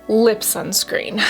lip sunscreen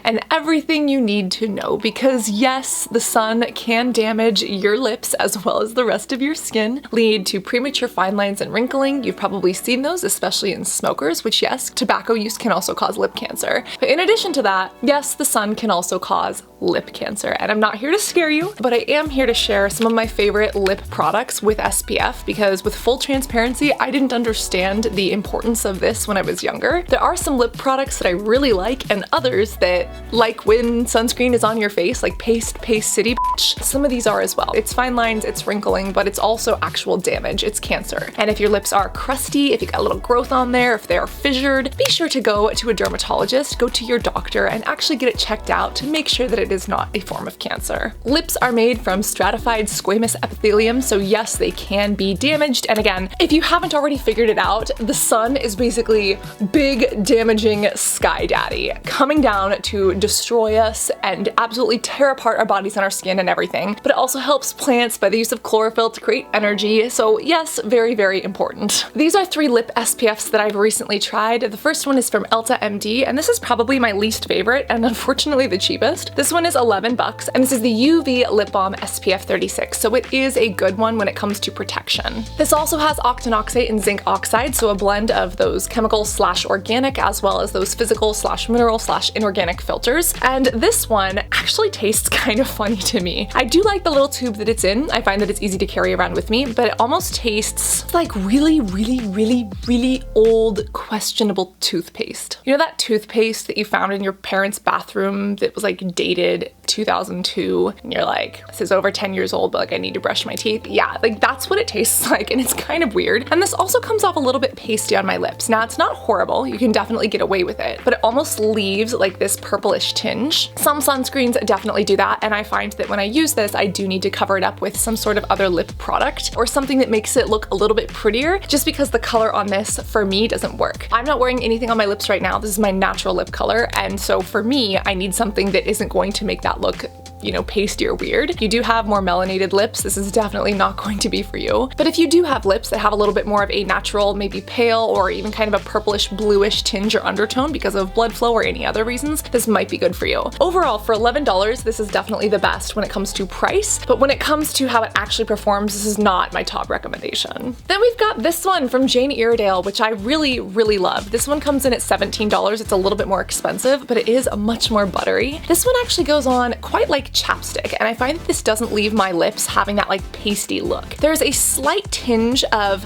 and everything you need to know, because yes, the sun can damage your lips as well as the rest of your skin, lead to premature fine lines and wrinkling. You've probably seen those, especially in smokers, which yes, tobacco use can also cause lip cancer. But in addition to that, yes, the sun can also cause lip cancer. And I'm not here to scare you, but I am here to share some of my favorite lip products with SPF, because with full transparency, I didn't understand the importance of this when I was younger. There are some lip products that I really like, and others that, like when sunscreen is on your face, like paste city bitch, some of these are as well. It's fine lines, it's wrinkling, but it's also actual damage, it's cancer. And if your lips are crusty, if you got a little growth on there, if they are fissured, be sure to go to a dermatologist, go to your doctor, and actually get it checked out to make sure that it is not a form of cancer. Lips are made from stratified squamous epithelium, so yes, they can be damaged. And again, if you haven't already figured it out, the sun is basically big damaging sky daddy, coming down to destroy us and absolutely tear apart our bodies and our skin and everything. But it also helps plants by the use of chlorophyll to create energy, so yes, very, very important. These are 3 lip SPFs that I've recently tried. The first one is from Elta MD, and this is probably my least favorite and unfortunately the cheapest. This one is $11, and this is the UV Lip Balm SPF 36, so it is a good one when it comes to protection. This also has octinoxate and zinc oxide, so a blend of those chemical/organic as well as those physical/mineral/inorganic filters. And this one actually tastes kind of funny to me. I do like the little tube that it's in. I find that it's easy to carry around with me, but it almost tastes like really, really, really, really old, questionable toothpaste. You know that toothpaste that you found in your parents' bathroom that was like dated 2002, and you're like, this is over 10 years old, but like I need to brush my teeth? Yeah, like that's what it tastes like, and it's kind of weird. And this also comes off a little bit pasty on my lips. Now, it's not horrible, you can definitely get away with it, but it almost leaves like this purplish tinge. Some sunscreens definitely do that, and I find that when I use this, I do need to cover it up with some sort of other lip product or something that makes it look a little bit prettier, just because the color on this for me doesn't work. I'm not wearing anything on my lips right now. This is my natural lip color, and so for me, I need something that isn't going to make that look, you know, pasty or weird. You do have more melanated lips, this is definitely not going to be for you. But if you do have lips that have a little bit more of a natural, maybe pale or even kind of a purplish bluish tinge or undertone because of blood flow or any other reasons, this might be good for you. Overall, for $11, this is definitely the best when it comes to price, but when it comes to how it actually performs, this is not my top recommendation. Then we've got this one from Jane Iredale, which I really, really love. This one comes in at $17. It's a little bit more expensive, but it is much more buttery. This one actually goes on quite like chapstick, and I find that this doesn't leave my lips having that like pasty look. There's a slight tinge of,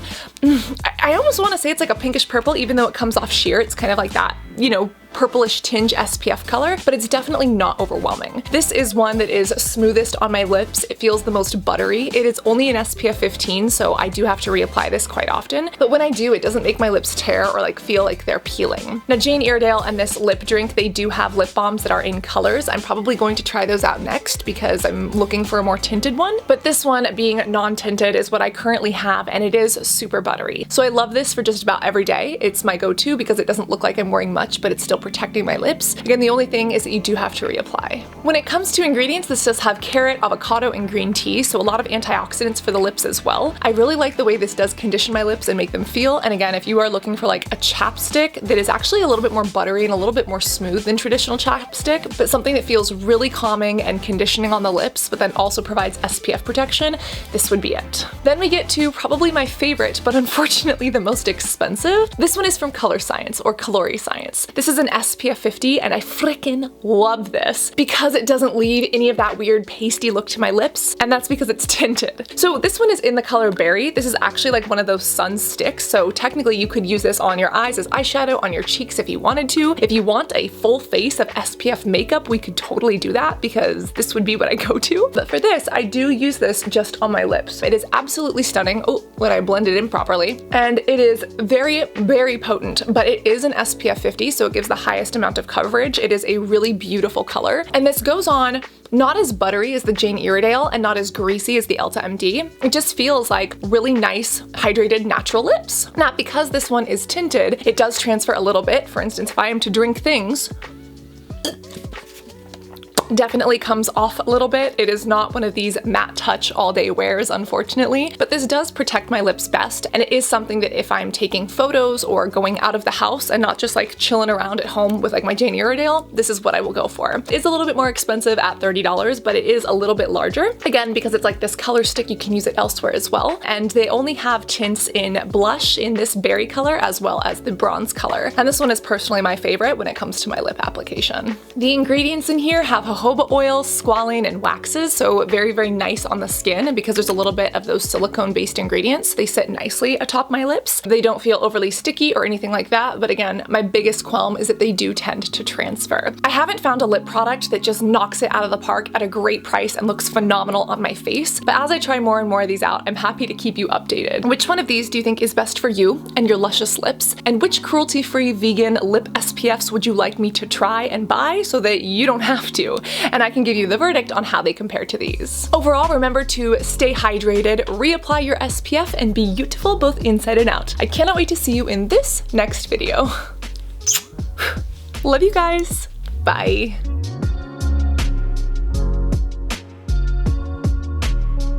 I almost want to say it's like a pinkish purple, even though it comes off sheer. It's kind of like that, you know, purplish tinge SPF color, but it's definitely not overwhelming. This is one that is smoothest on my lips. It feels the most buttery. It is only an SPF 15, so I do have to reapply this quite often, but when I do, it doesn't make my lips tear or like feel like they're peeling. Now, Jane Iredale and this lip drink, they do have lip balms that are in colors. I'm probably going to try those out next because I'm looking for a more tinted one, but this one being non-tinted is what I currently have, and it is super buttery. So I love this for just about every day. It's my go-to because it doesn't look like I'm wearing much, but it's still protecting my lips. Again, the only thing is that you do have to reapply. When it comes to ingredients, this does have carrot, avocado, and green tea, so a lot of antioxidants for the lips as well. I really like the way this does condition my lips and make them feel, and again, if you are looking for like a chapstick that is actually a little bit more buttery and a little bit more smooth than traditional chapstick, but something that feels really calming and conditioning on the lips, but then also provides SPF protection, this would be it. Then we get to probably my favorite, but unfortunately the most expensive. This one is from Color Science, or Calorie Science. This is an SPF 50, and I freaking love this because it doesn't leave any of that weird pasty look to my lips, and that's because it's tinted. So this one is in the color Berry. This is actually like one of those sun sticks, so technically you could use this on your eyes as eyeshadow, on your cheeks if you wanted to. If you want a full face of SPF makeup, we could totally do that because this would be what I go to. But for this, I do use this just on my lips. It is absolutely stunning. Oh, when I blend it in properly. And it is very, very potent, but it is an SPF 50, so it gives the highest amount of coverage. It is a really beautiful color, and this goes on not as buttery as the Jane Iredale and not as greasy as the Elta MD. It just feels like really nice, hydrated, natural lips. Now, because this one is tinted, it does transfer a little bit. For instance, if I am to drink things, definitely comes off a little bit. It is not one of these matte touch all day wears, unfortunately, but this does protect my lips best, and it is something that if I'm taking photos or going out of the house and not just like chilling around at home with like my Jane Iredale, this is what I will go for. It's a little bit more expensive at $30, but it is a little bit larger. Again, because it's like this color stick, you can use it elsewhere as well. And they only have tints in blush in this berry color as well as the bronze color. And this one is personally my favorite when it comes to my lip application. The ingredients in here have jojoba oil, squalane, and waxes, so very, very nice on the skin. And because there's a little bit of those silicone-based ingredients, they sit nicely atop my lips. They don't feel overly sticky or anything like that, but again, my biggest qualm is that they do tend to transfer. I haven't found a lip product that just knocks it out of the park at a great price and looks phenomenal on my face, but as I try more and more of these out, I'm happy to keep you updated. Which one of these do you think is best for you and your luscious lips? And which cruelty-free vegan lip SPFs would you like me to try and buy so that you don't have to? And I can give you the verdict on how they compare to these. Overall, remember to stay hydrated, reapply your SPF, and be beautiful both inside and out. I cannot wait to see you in this next video. Love you guys. Bye.